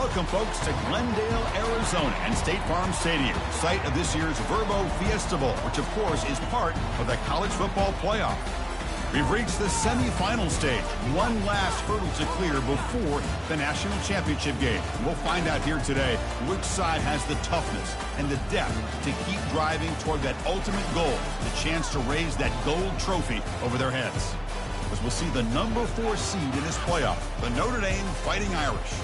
Welcome, folks, to Glendale, Arizona and State Farm Stadium, site of this year's Verbo Fiesta Bowl, which, of course, is part of the college football playoff. We've reached the semifinal stage, one last hurdle to clear before the national championship game. We'll find out here today which side has the toughness and the depth to keep driving toward that ultimate goal, the chance to raise that gold trophy over their heads. As we'll see the number 4 seed in this playoff, the Notre Dame Fighting Irish,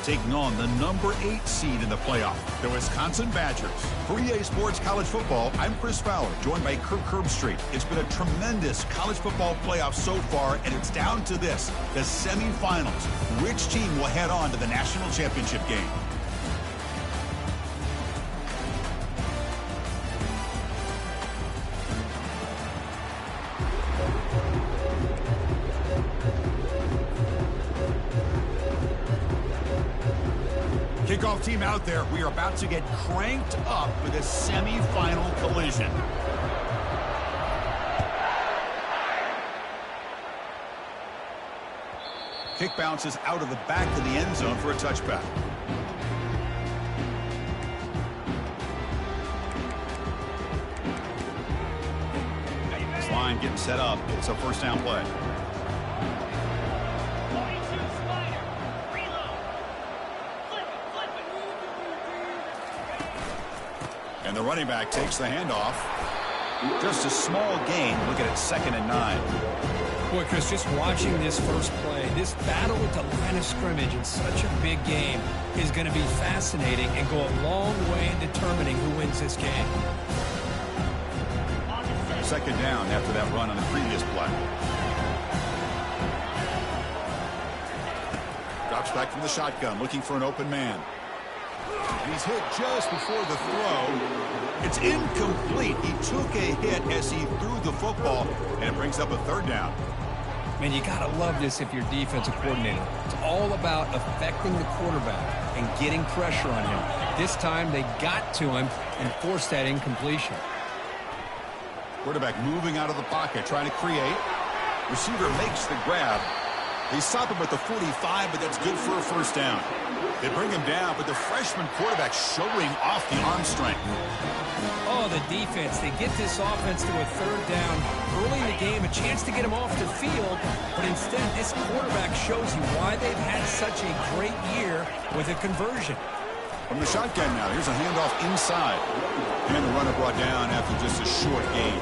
taking on the number 8 seed in the playoff, the Wisconsin Badgers. For EA Sports College Football, I'm Chris Fowler, joined by Kirk Herbstreit. It's been a tremendous college football playoff so far, and it's down to this, the semifinals. Which team will head on to the national championship game? Kickoff team out there. We are about to get cranked up for this semifinal collision. Kick bounces out of the back of the end zone for a touchback. This line getting set up. It's a first down play. And the running back takes the handoff. Just a small gain. Look at it, 2nd and 9. Boy, Chris, just watching this first play, this battle with the line of scrimmage in such a big game is going to be fascinating and go a long way in determining who wins this game. 2nd down after that run on the previous play. Drops back from the shotgun, looking for an open man. And he's hit just before the throw. It's incomplete. He took a hit as he threw the football, and it brings up a 3rd down. Man, you got to love this if you're defensive coordinator. It's all about affecting the quarterback and getting pressure on him. This time they got to him and forced that incompletion. Quarterback moving out of the pocket, trying to create. Receiver makes the grab. They stop him at the 45, but that's good for a first down. They bring him down, but the freshman quarterback showing off the arm strength. Oh, the defense. They get this offense to a 3rd down early in the game, a chance to get him off the field, but instead this quarterback shows you why they've had such a great year with a conversion. From the shotgun now, here's a handoff inside. And the runner brought down after just a short gain.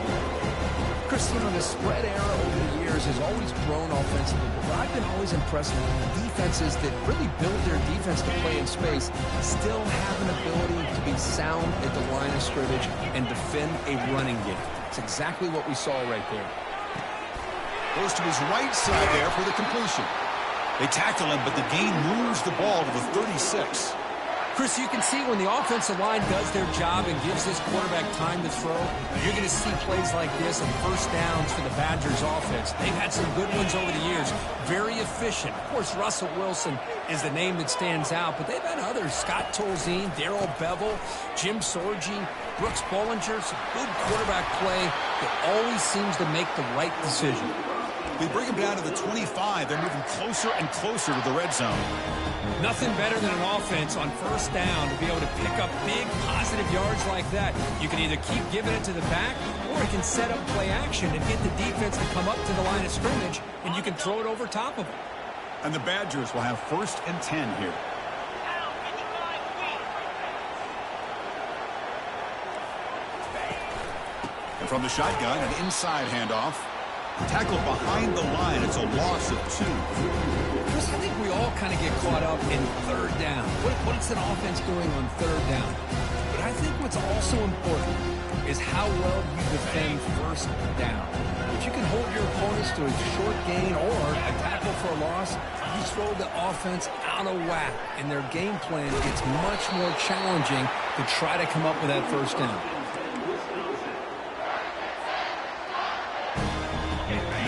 Chris, you know, the spread era over the years has always grown offensively, but I've been always impressed with defenses that really build their defense to play in space still have an ability to be sound at the line of scrimmage and defend a running game. It's exactly what we saw right there. Goes to his right side there for the completion. They tackle him, but the gain moves the ball to the 36. Chris, you can see when the offensive line does their job and gives this quarterback time to throw, you're going to see plays like this and first downs for the Badgers offense. They've had some good ones over the years. Very efficient. Of course, Russell Wilson is the name that stands out, but they've had others. Scott Tolzien, Darrell Bevel, Jim Sorgi, Brooks Bollinger. Some good quarterback play that always seems to make the right decision. They bring him down to the 25. They're moving closer and closer to the red zone. Nothing better than an offense on first down to be able to pick up big positive yards like that. You can either keep giving it to the back, or you can set up play action and get the defense to come up to the line of scrimmage, and you can throw it over top of them. And the Badgers will have 1st and 10 here. And from the shotgun, an inside handoff. Tackled behind the line. It's a loss of 2. Chris, I think we all kind of get caught up in 3rd down. What's an offense doing on 3rd down? But I think what's also important is how well you defend 1st down. If you can hold your opponents to a short gain or a tackle for a loss, you throw the offense out of whack, and their game plan gets much more challenging to try to come up with that 1st down.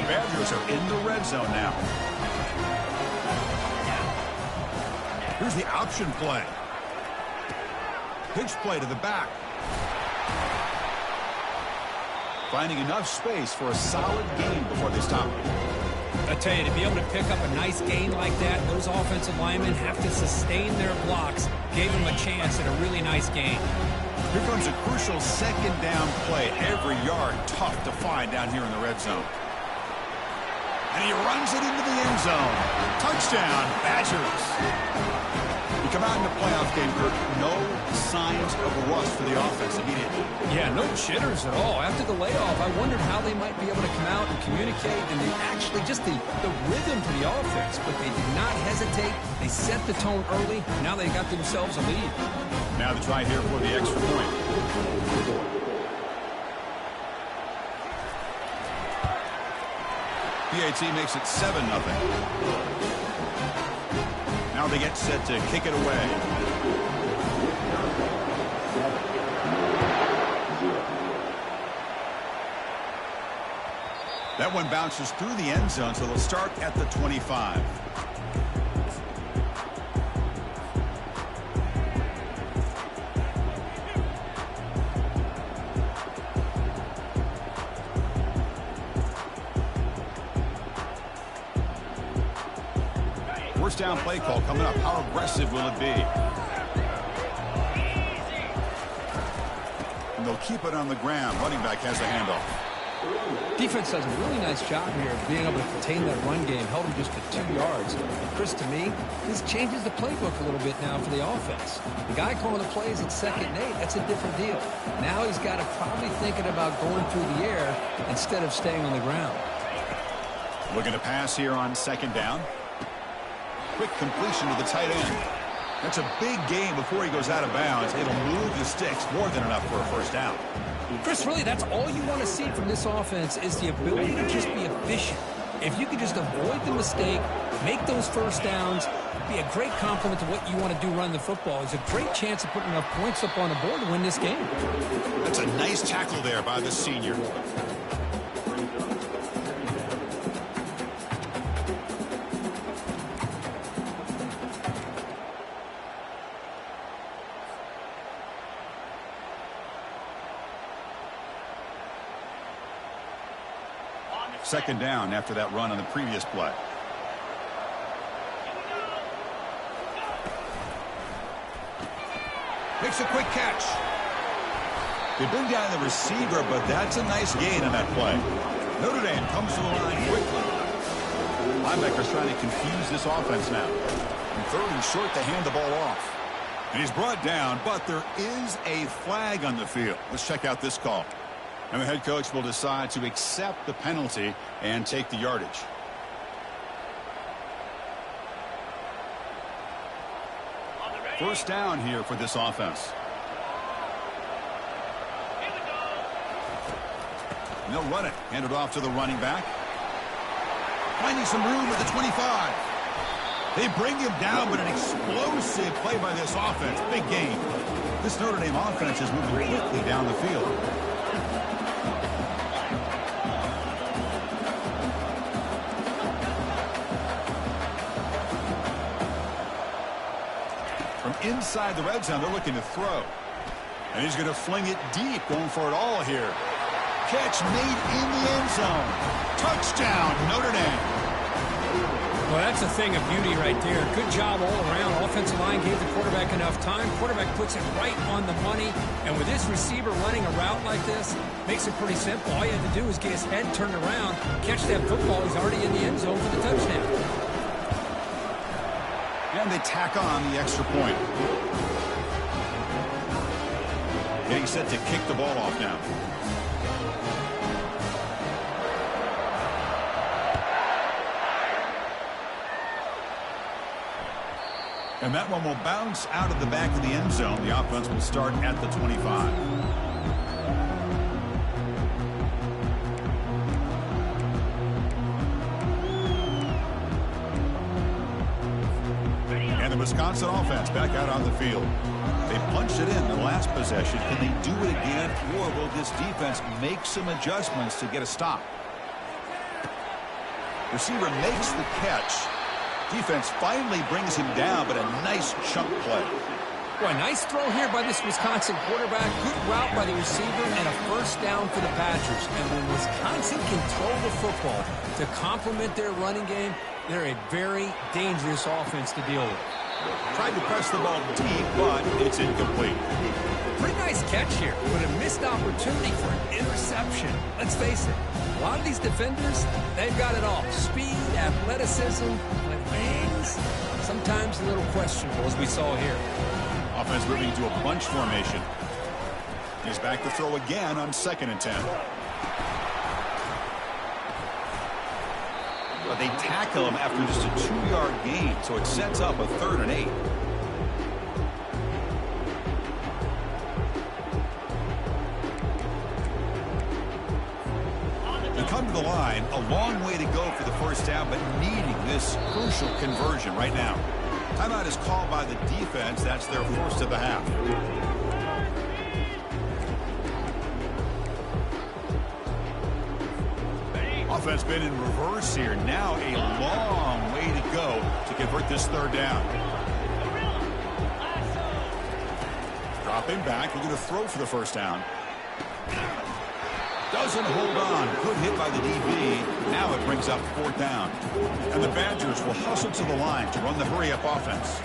Badgers are in the red zone now. Here's the option play. Pitch play to the back. Finding enough space for a solid gain before they stop. I tell you, to be able to pick up a nice gain like that, those offensive linemen have to sustain their blocks. Gave him a chance at a really nice gain. Here comes a crucial second down play. Every yard tough to find down here in the red zone. And he runs it into the end zone. Touchdown, Badgers. You come out in the playoff game, Kirk, no signs of a rust for the offense immediately. Yeah, no jitters at all. After the layoff, I wondered how they might be able to come out and communicate, and they actually just the rhythm to the offense, but they did not hesitate. They set the tone early. Now they got themselves a lead. Now the try here for the extra point. PAT makes it 7-0. Now they get set to kick it away. That one bounces through the end zone, so they'll start at the 25. First down play call coming up. How aggressive will it be? And they'll keep it on the ground. Running back has the handoff. Defense does a really nice job here of being able to contain that run game. Held him just to 2 yards. And Chris, to me, this changes the playbook a little bit now for the offense. The guy calling the plays at 2nd and 8, that's a different deal. Now he's got to probably thinking about going through the air instead of staying on the ground. Looking to pass here on 2nd down. Quick completion to the tight end. That's a big gain before he goes out of bounds. It'll move the sticks more than enough for a first down. Chris, really, that's all you want to see from this offense is the ability to just be efficient. If you could just avoid the mistake, make those first downs, be a great compliment to what you want to do running the football. It's a great chance of putting enough points up on the board to win this game. That's a nice tackle there by the senior. Second down after that run on the previous play. Makes a quick catch. They bring down the receiver, but that's a nice gain on that play. Notre Dame comes to the line quickly. Linebackers trying to confuse this offense now. And 3rd and short to hand the ball off. And he's brought down, but there is a flag on the field. Let's check out this call. And the head coach will decide to accept the penalty and take the yardage. First down here for this offense. And they'll run it. Hand it off to the running back. Finding some room at the 25. They bring him down, but an explosive play by this offense. Big gain. This Notre Dame offense is moving quickly down the field. From inside the red zone, they're looking to throw. And he's going to fling it deep, going for it all here. Catch made in the end zone. Touchdown, Notre Dame. Well, that's a thing of beauty right there. Good job all around. Offensive line gave the quarterback enough time. Quarterback puts it right on the money. And with this receiver running a route like this, makes it pretty simple. All you have to do is get his head turned around, catch that football. He's already in the end zone for the touchdown. And they tack on the extra point. Getting set to kick the ball off now. And that one will bounce out of the back of the end zone. The offense will start at the 25. And the Wisconsin offense back out on the field. They punched it in the last possession. Can they do it again, or will this defense make some adjustments to get a stop? Receiver makes the catch. Defense finally brings him down, but a nice chunk play. Boy, nice throw here by this Wisconsin quarterback. Good route by the receiver and a first down for the Badgers. And when Wisconsin can throw the football to complement their running game, they're a very dangerous offense to deal with. Tried to press the ball deep, but it's incomplete. Pretty nice catch here, but a missed opportunity for an interception. Let's face it, a lot of these defenders, they've got it all. Speed, athleticism, but wings, sometimes a little questionable, as we saw here. Offense moving to a bunch formation. He's back to throw again on 2nd and 10. But they tackle him after just a 2-yard gain, so it sets up a 3rd and 8. They come to the line, a long way to go for the first down, but needing this crucial conversion right now. Timeout is called by the defense. That's their first of the half. Offense been in reverse here. Now a long way to go to convert this 3rd down. Dropping back. We're going to throw for the first down. Doesn't hold on. Good hit by the DB. Now it brings up 4th down. And the Badgers will hustle to the line to run the hurry-up offense.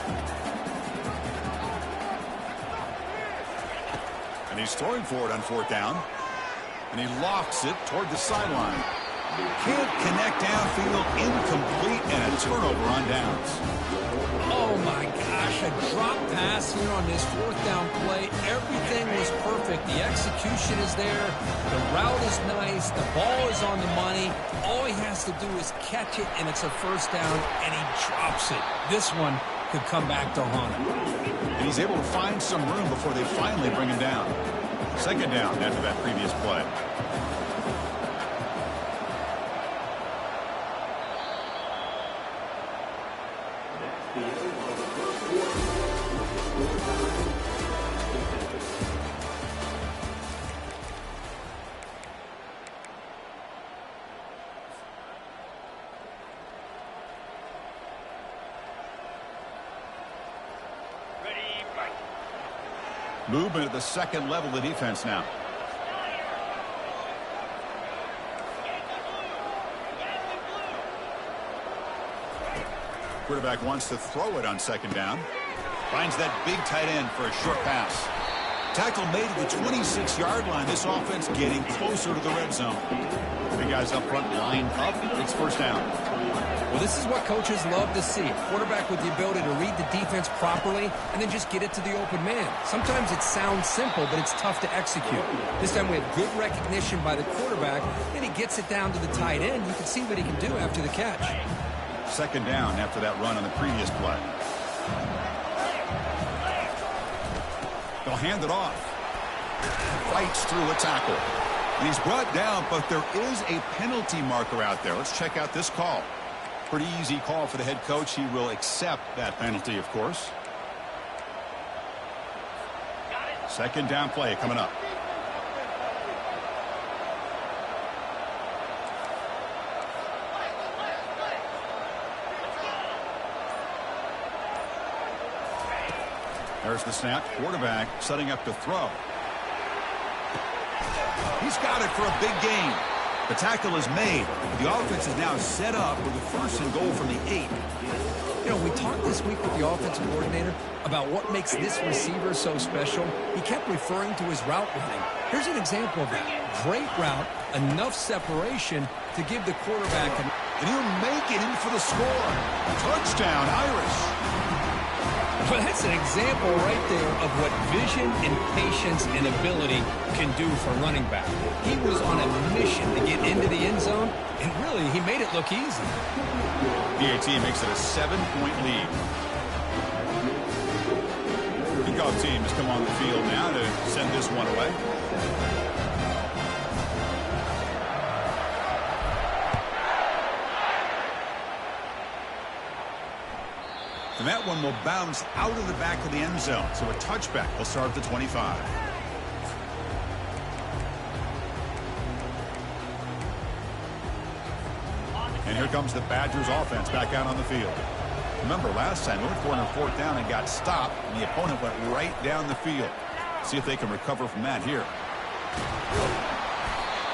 And he's throwing for it on 4th down. And he lofts it toward the sideline. Can't connect downfield, incomplete, and a turnover on downs. Oh my gosh, a drop pass here on this 4th down play. Everything was perfect. The execution is there. The route is nice. The ball is on the money. All he has to do is catch it, and it's a 1st down, and he drops it. This one could come back to haunt him. And he's able to find some room before they finally bring him down. 2nd down after that previous play. Movement at the 2nd level of the defense now. Quarterback wants to throw it on 2nd down. Finds that big tight end for a short pass. Tackle made at the 26-yard line. This offense getting closer to the red zone. Big guys up front lined up. It's 1st down. Well, this is what coaches love to see. A quarterback with the ability to read the defense properly and then just get it to the open man. Sometimes it sounds simple, but it's tough to execute. This time we have good recognition by the quarterback, and he gets it down to the tight end. You can see what he can do after the catch. 2nd down after that run on the previous play. They'll hand it off. Fights through a tackle. And he's brought down, but there is a penalty marker out there. Let's check out this call. Pretty easy call for the head coach. He will accept that penalty, of course. 2nd down play coming up. There's the snap. Quarterback setting up to throw. He's got it for a big gain. The tackle is made. The offense is now set up with a 1st and goal from the 8. You know, we talked this week with the offensive coordinator about what makes this receiver so special. He kept referring to his route running. Here's an example of that. Great route, enough separation to give the quarterback an... And he'll make it in for the score. Touchdown, Irish. Well, that's an example right there of what vision and patience and ability can do for running back. He was on a mission to get into the end zone, and really, he made it look easy. PAT makes it a 7-point lead. The kickoff team has come on the field now to send this one away. And that one will bounce out of the back of the end zone. So a touchback will start at the 25. And here comes the Badgers offense back out on the field. Remember, last time they went for it on 4th down and got stopped, and the opponent went right down the field. See if they can recover from that here.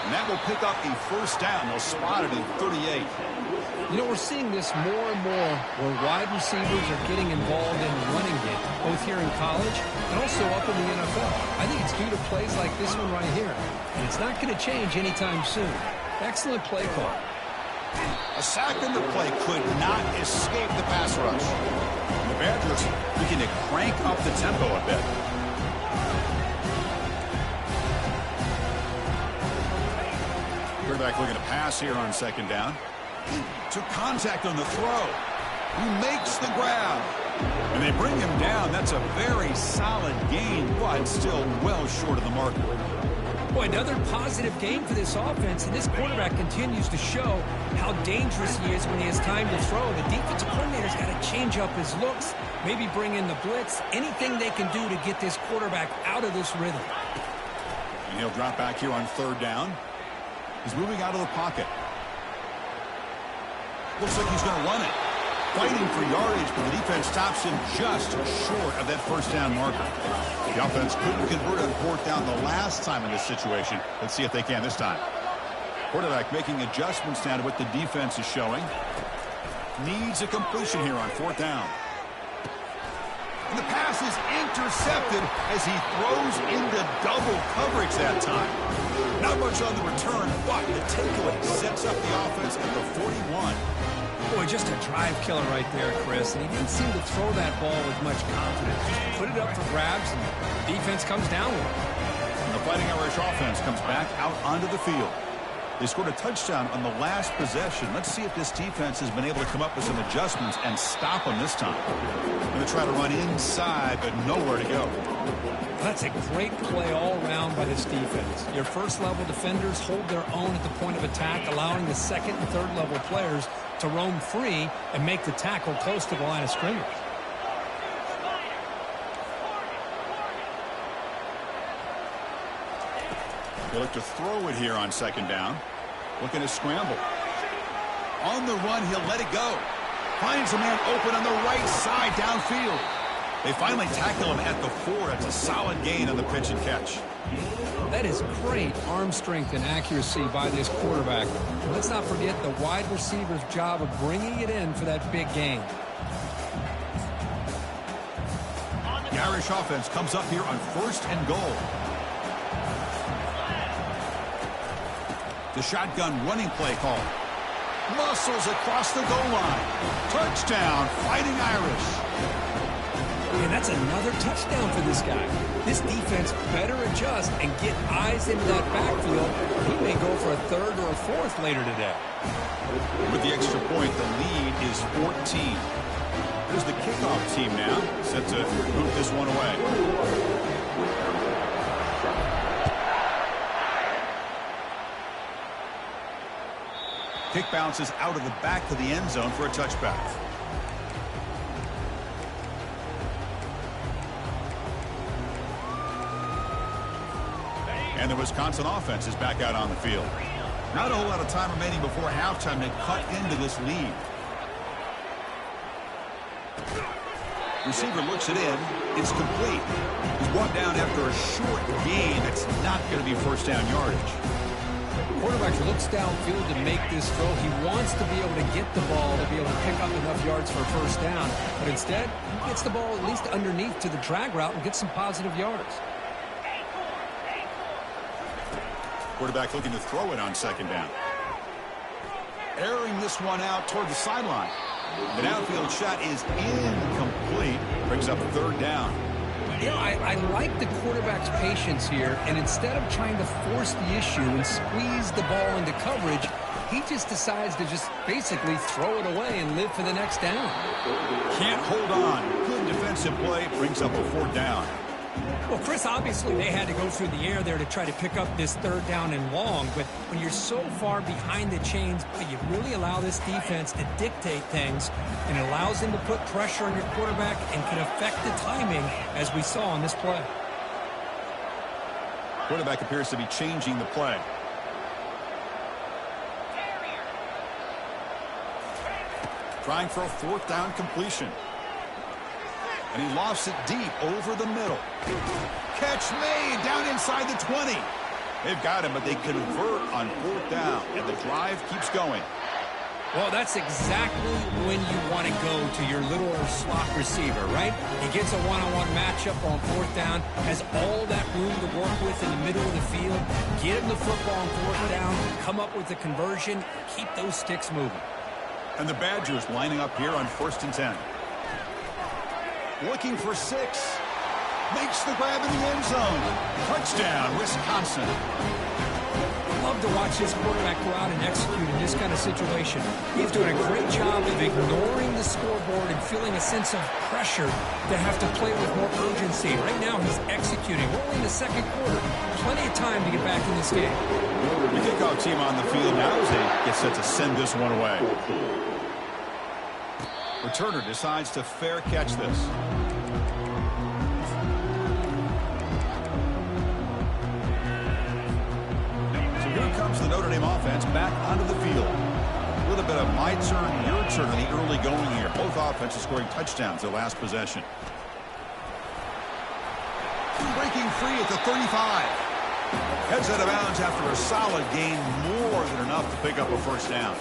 And that will pick up a 1st down. They'll spot it in 38. You know, we're seeing this more and more where wide receivers are getting involved in the running game, both here in college and also up in the NFL. I think it's due to plays like this one right here. And it's not going to change anytime soon. Excellent play call. A sack in the play could not escape the pass rush. The Badgers looking to crank up the tempo a bit. Quarterback looking to pass here on 2nd down. Took contact on the throw. He makes the grab. And they bring him down. That's a very solid gain, but still well short of the marker. Boy, another positive game for this offense, and this quarterback continues to show how dangerous he is when he has time to throw. The defensive coordinator's got to change up his looks, maybe bring in the blitz, anything they can do to get this quarterback out of this rhythm. And he'll drop back here on 3rd down. He's moving out of the pocket. Looks like he's going to run it. Fighting for yardage, but the defense stops him just short of that 1st down marker. The offense couldn't convert on 4th down the last time in this situation. Let's see if they can this time. Quarterback making adjustments now to what the defense is showing. Needs a completion here on 4th down. And the pass is intercepted as he throws into double coverage that time. Not much on the return, but the takeaway sets up the offense at the 41. Boy, just a drive killer right there, Chris. And he didn't seem to throw that ball with much confidence. Just put it up for grabs, and the defense comes down with it. And the Fighting Irish offense comes back out onto the field. They scored a touchdown on the last possession. Let's see if this defense has been able to come up with some adjustments and stop them this time. Going to try to run inside, but nowhere to go. That's a great play all around by this defense. Your first-level defenders hold their own at the point of attack, allowing the 2nd and 3rd-level players to roam free and make the tackle close to the line of scrimmage. They look to throw it here on 2nd down. Looking to scramble. On the run, he'll let it go. Finds a man open on the right side downfield. They finally tackle him at the 4. That's a solid gain on the pitch and catch. That is great arm strength and accuracy by this quarterback. And let's not forget the wide receiver's job of bringing it in for that big gain. The Irish offense comes up here on 1st and goal. The shotgun running play call. Muscles across the goal line. Touchdown, Fighting Irish. And that's another touchdown for this guy. This defense better adjust and get eyes into that backfield. He may go for a 3rd or a 4th later today. With the extra point, the lead is 14. Here's the kickoff team now, set to boot this one away. Kick bounces out of the back of the end zone for a touchback. And the Wisconsin offense is back out on the field. Not a whole lot of time remaining before halftime to cut into this lead. Receiver looks it in. It's complete. He's brought down after a short gain. That's not going to be 1st down yardage. Quarterback looks downfield to make this throw. He wants to be able to get the ball to be able to pick up enough yards for a 1st down. But instead, he gets the ball at least underneath to the drag route and gets some positive yards. Quarterback looking to throw it on 2nd down. Airing this one out toward the sideline. The downfield shot is incomplete. Brings up 3rd down. You know, I like the quarterback's patience here, and instead of trying to force the issue and squeeze the ball into coverage, he just decides to just basically throw it away and live for the next down. Can't hold on. Good defensive play. Brings up a 4th down. Well, Chris, obviously they had to go through the air there to try to pick up this 3rd down and long, but when you're so far behind the chains, you really allow this defense to dictate things, and it allows them to put pressure on your quarterback and can affect the timing, as we saw on this play. Quarterback appears to be changing the play. Trying for a fourth down completion. And he lofts it deep over the middle. Catch made down inside the 20. They've got him, but they convert on fourth down, and the drive keeps going. Well, that's exactly when you want to go to your little slot receiver, right? He gets a one-on-one matchup on fourth down, has all that room to work with in the middle of the field. Get him the football on fourth down, come up with the conversion, keep those sticks moving. And the Badgers lining up here on 1st and 10. Looking for 6. Makes the grab in the end zone. Touchdown, Wisconsin. Love to watch this quarterback go out and execute in this kind of situation. He's doing a great job of ignoring the scoreboard and feeling a sense of pressure to have to play with more urgency. Right now, he's executing. We're only in the second quarter. Plenty of time to get back in this game. The kickoff team on the field now as they get set to send this one away. Returner decides to fair catch this. The Notre Dame offense back onto the field. A little bit of my turn, your turn in the early going here. Both offenses scoring touchdowns their last possession. Breaking free at the 35. Heads out of bounds after a solid gain, more than enough to pick up a first down.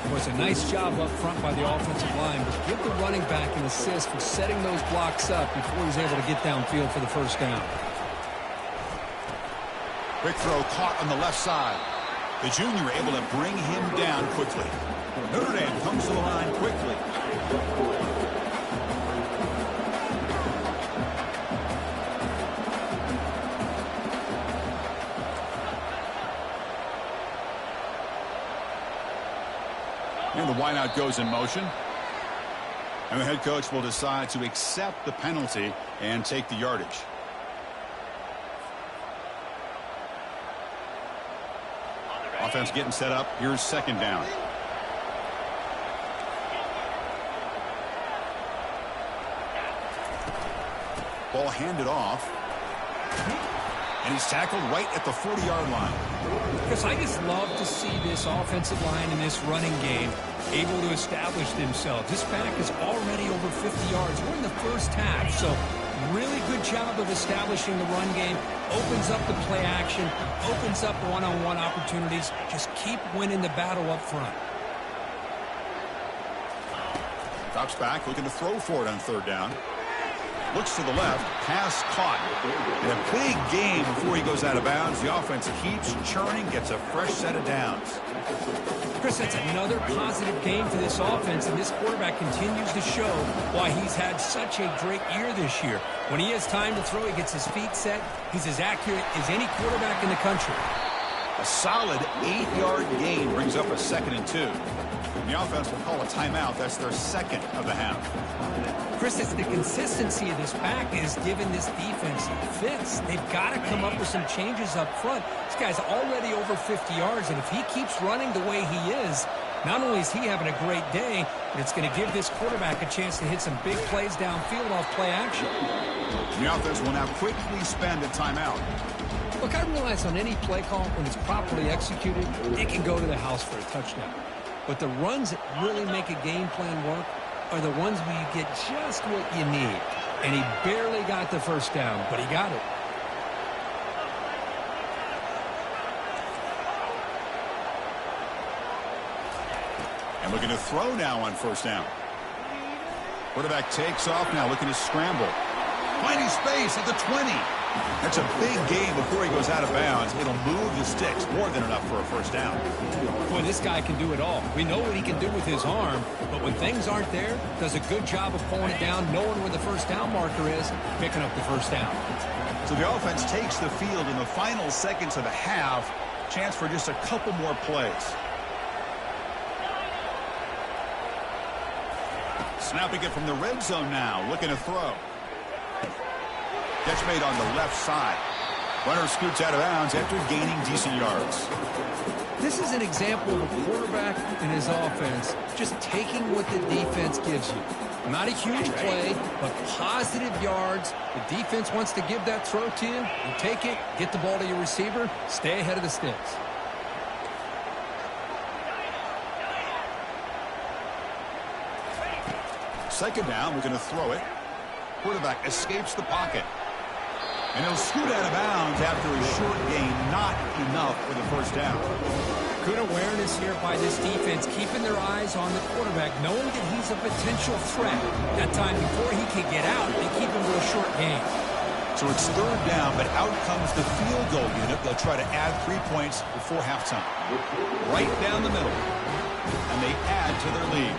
It was a nice job up front by the offensive line, but give the running back an assist for setting those blocks up before he's able to get downfield for the first down. Quick throw caught on the left side. The junior able to bring him down quickly. Notre Dame comes to the line quickly. And the wideout goes in motion. And the head coach will decide to accept the penalty and take the yardage. Offense getting set up. Here's second down. Ball handed off. And he's tackled right at the 40-yard line. Because I just love to see this offensive line in this running game able to establish themselves. This back is already over 50 yards. We're in the first half, so really good job of establishing the run game. Opens up the play action, opens up one-on-one opportunities. Just keep winning the battle up front. Drops back, looking to throw for it on third down. Looks to the left, pass caught. And a big game before he goes out of bounds. The offense keeps churning, gets a fresh set of downs. Chris, that's another positive game for this offense, and this quarterback continues to show why he's had such a great year this year. When he has time to throw, he gets his feet set. He's as accurate as any quarterback in the country. A solid 8-yard gain brings up a 2nd and 2. And the offense will call a timeout. That's their second of the half. Chris, it's the consistency of this back is giving this defense fits. They've got to come up with some changes up front. This guy's already over 50 yards, and if he keeps running the way he is, not only is he having a great day, but it's going to give this quarterback a chance to hit some big plays downfield off play action. The offense will now quickly spend a timeout. Look, I realize on any play call, when it's properly executed, it can go to the house for a touchdown. But the runs that really make a game plan work are the ones where you get just what you need. And he barely got the first down, but he got it. And looking to throw now on first down. Quarterback takes off now, looking to scramble. Finding space at the 20. That's a big gain before he goes out of bounds. It'll move the sticks, more than enough for a first down. Boy, this guy can do it all. We know what he can do with his arm, but when things aren't there, does a good job of pulling it down, knowing where the first down marker is, picking up the first down. So the offense takes the field in the final seconds of the half. Chance for just a couple more plays. Snapping it from the red zone now, looking to throw. Catch made on the left side. Runner scoots out of bounds after gaining decent yards. This is an example of a quarterback and his offense just taking what the defense gives you. Not a huge play, but positive yards. The defense wants to give that throw to you. You take it, get the ball to your receiver, stay ahead of the sticks. Second down, we're going to throw it. Quarterback escapes the pocket. And he'll scoot out of bounds after a short gain. Not enough for the first down. Good awareness here by this defense, keeping their eyes on the quarterback, knowing that he's a potential threat. That time before he can get out, they keep him to a short gain. So it's third down, but out comes the field goal unit. They'll try to add 3 points before halftime. Right down the middle. And they add to their lead.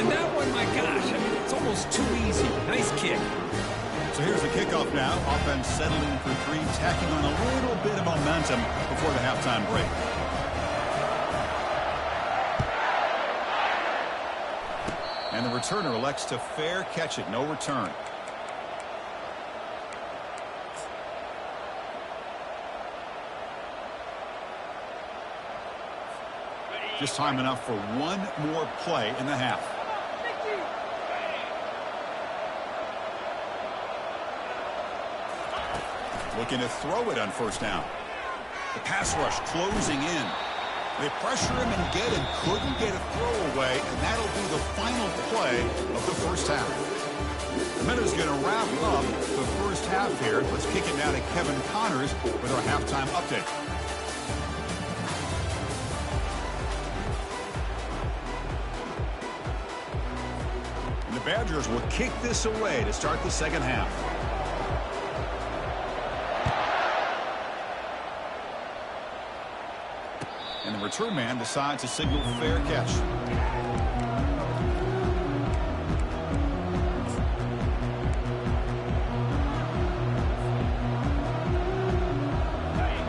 And that one, my gosh, I mean, it's almost too easy. Nice kick. So here's the kickoff now. Offense settling for 3, tacking on a little bit of momentum before the halftime break. And the returner elects to fair catch it. No return. Just time enough for one more play in the half. Looking to throw it on first down. The pass rush closing in. They pressure him and get him. Couldn't get a throw away, and that'll be the final play of the first half. The minute's going to wrap up the first half here. Let's kick it now to Kevin Connors with our halftime update. And the Badgers will kick this away to start the second half. And the return man decides to signal fair catch.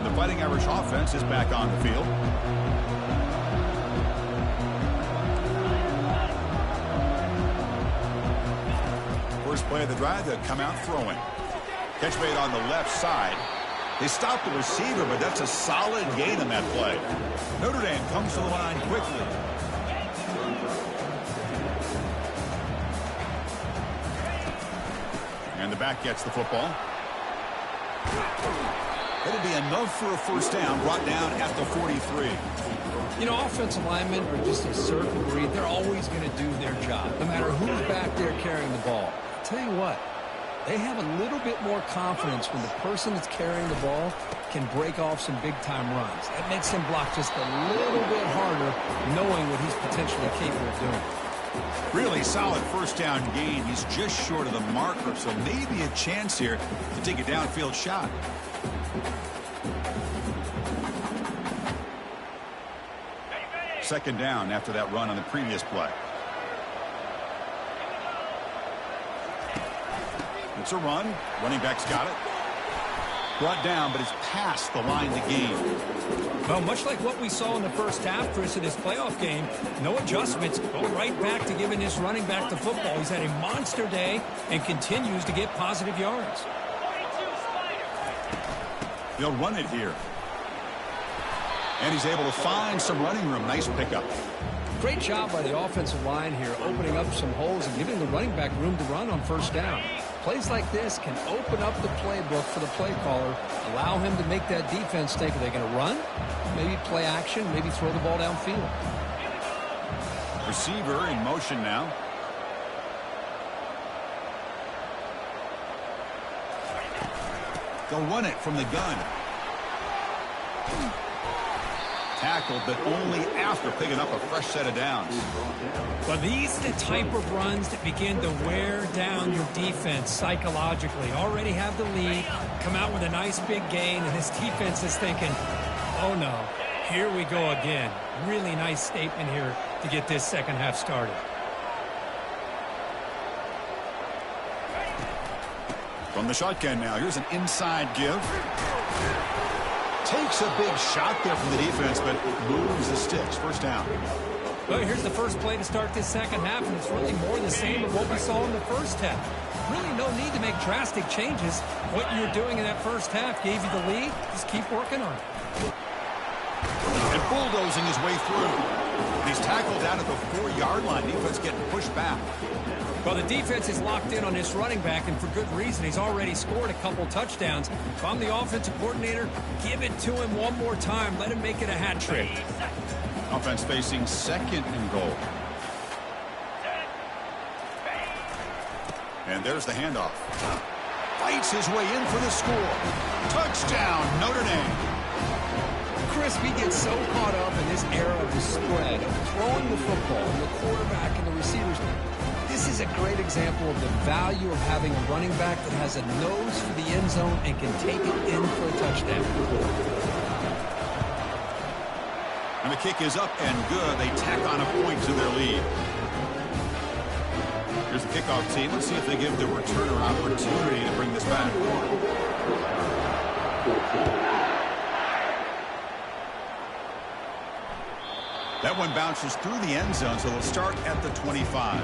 The Fighting Irish offense is back on the field. First play of the drive, they'll come out throwing. Catch made on the left side. They stopped the receiver, but that's a solid gain on that play. Notre Dame comes to the line quickly. And the back gets the football. It'll be enough for a first down, brought down at the 43. You know, offensive linemen are just a certain breed. They're always going to do their job, no matter who's back there carrying the ball. I'll tell you what. They have a little bit more confidence when the person that's carrying the ball can break off some big-time runs. That makes him block just a little bit harder, knowing what he's potentially capable of doing. Really solid first down gain. He's just short of the marker, so maybe a chance here to take a downfield shot. Second down after that run on the previous play. It's a run. Running back's got it. Brought down, but it's past the line to gain. Well, much like what we saw in the first half, Chris, in this playoff game, no adjustments. Go right back to giving this running back the football. He's had a monster day and continues to get positive yards. They'll run it here. And he's able to find some running room. Nice pickup. Great job by the offensive line here, opening up some holes and giving the running back room to run on first down. Plays like this can open up the playbook for the play caller, allow him to make that defense think, are they going to run? Maybe play action, maybe throw the ball downfield. Receiver in motion now. They'll run it from the gun. Tackled, but only after picking up a fresh set of downs. Well, these are the type of runs that begin to wear down your defense psychologically. Already have the lead, come out with a nice big gain, and this defense is thinking, oh no, here we go again. Really nice statement here to get this second half started. From the shotgun now, here's an inside give. Takes a big shot there from the defense, but moves the sticks. First down. Well, here's the first play to start this second half, and it's really more the same of what we saw in the first half. Really no need to make drastic changes. What you were doing in that first half gave you the lead. Just keep working on it. And bulldozing his way through. And he's tackled down at the 4-yard line. Defense getting pushed back. Well, the defense is locked in on this running back, and for good reason. He's already scored a couple touchdowns. If I'm the offensive coordinator, give it to him one more time. Let him make it a hat trick. Offense facing second and goal. And there's the handoff. Fights his way in for the score. Touchdown, Notre Dame. Chris, we get so caught up in this era of the spread, of throwing the football, and the quarterback and the receivers. This is a great example of the value of having a running back that has a nose for the end zone and can take it in for a touchdown. And the kick is up and good. They tack on a point to their lead. Here's the kickoff team. Let's see if they give the returner an opportunity to bring this back. That one bounces through the end zone, so they'll start at the 25.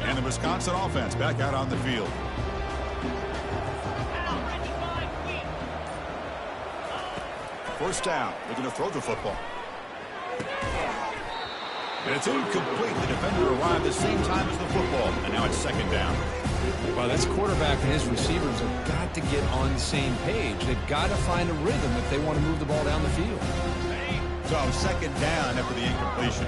And the Wisconsin offense back out on the field. First down. They're going to throw the football. And it's incomplete. The defender arrived the same time as the football. And now it's second down. Well, that's quarterback and his receivers have got to get on the same page. They've got to find a rhythm if they want to move the ball down the field. So second down after the incompletion.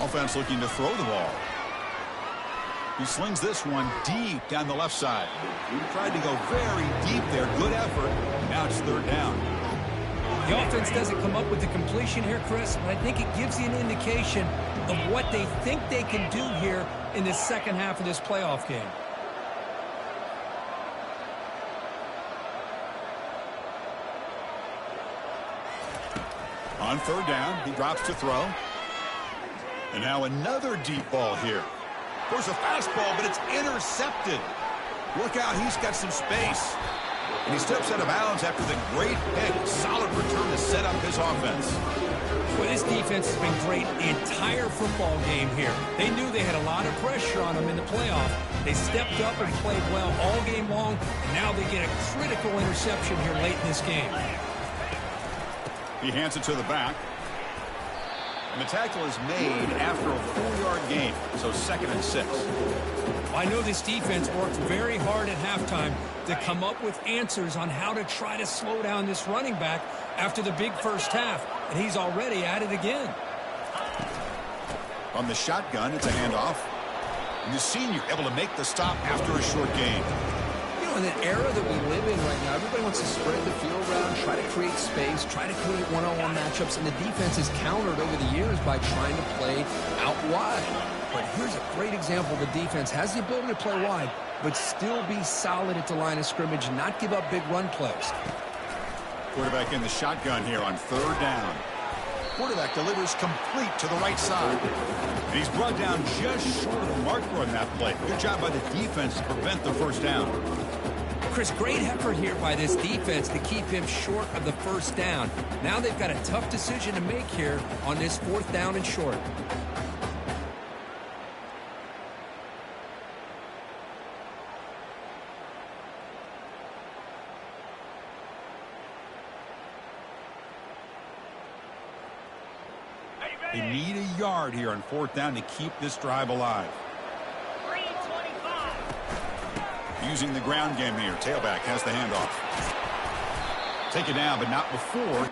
Offense looking to throw the ball. He slings this one deep down the left side. He tried to go very deep there. Good effort. Now it's third down. The offense doesn't come up with the completion here, Chris, but I think it gives you an indication of what they think they can do here in the second half of this playoff game. On third down, he drops to throw. And now another deep ball here. There's a fastball, but it's intercepted. Look out, he's got some space. And he steps out of bounds after the great pick. Solid return to set up his offense. Well, this defense has been great the entire football game here. They knew they had a lot of pressure on them in the playoff. They stepped up and played well all game long, and now they get a critical interception here late in this game. He hands it to the back. And the tackle is made after a 4-yard gain, so 2nd and 6. Well, I know this defense worked very hard at halftime to come up with answers on how to try to slow down this running back after the big first half, and he's already at it again. On the shotgun, it's a handoff. And the senior able to make the stop after a short gain. In the era that we live in right now, everybody wants to spread the field around, try to create space, try to create one-on-one matchups, and the defense is countered over the years by trying to play out wide. But here's a great example. The defense has the ability to play wide, but still be solid at the line of scrimmage, not give up big run plays. Quarterback in the shotgun here on third down. Quarterback delivers complete to the right side. And he's brought down just short of the marker on that play. Good job by the defense to prevent the first down. Chris, great effort here by this defense to keep him short of the first down. Now they've got a tough decision to make here on this 4th down and short. They need a yard here on 4th down to keep this drive alive. Using the ground game here. Tailback has the handoff. Take it down, but not before.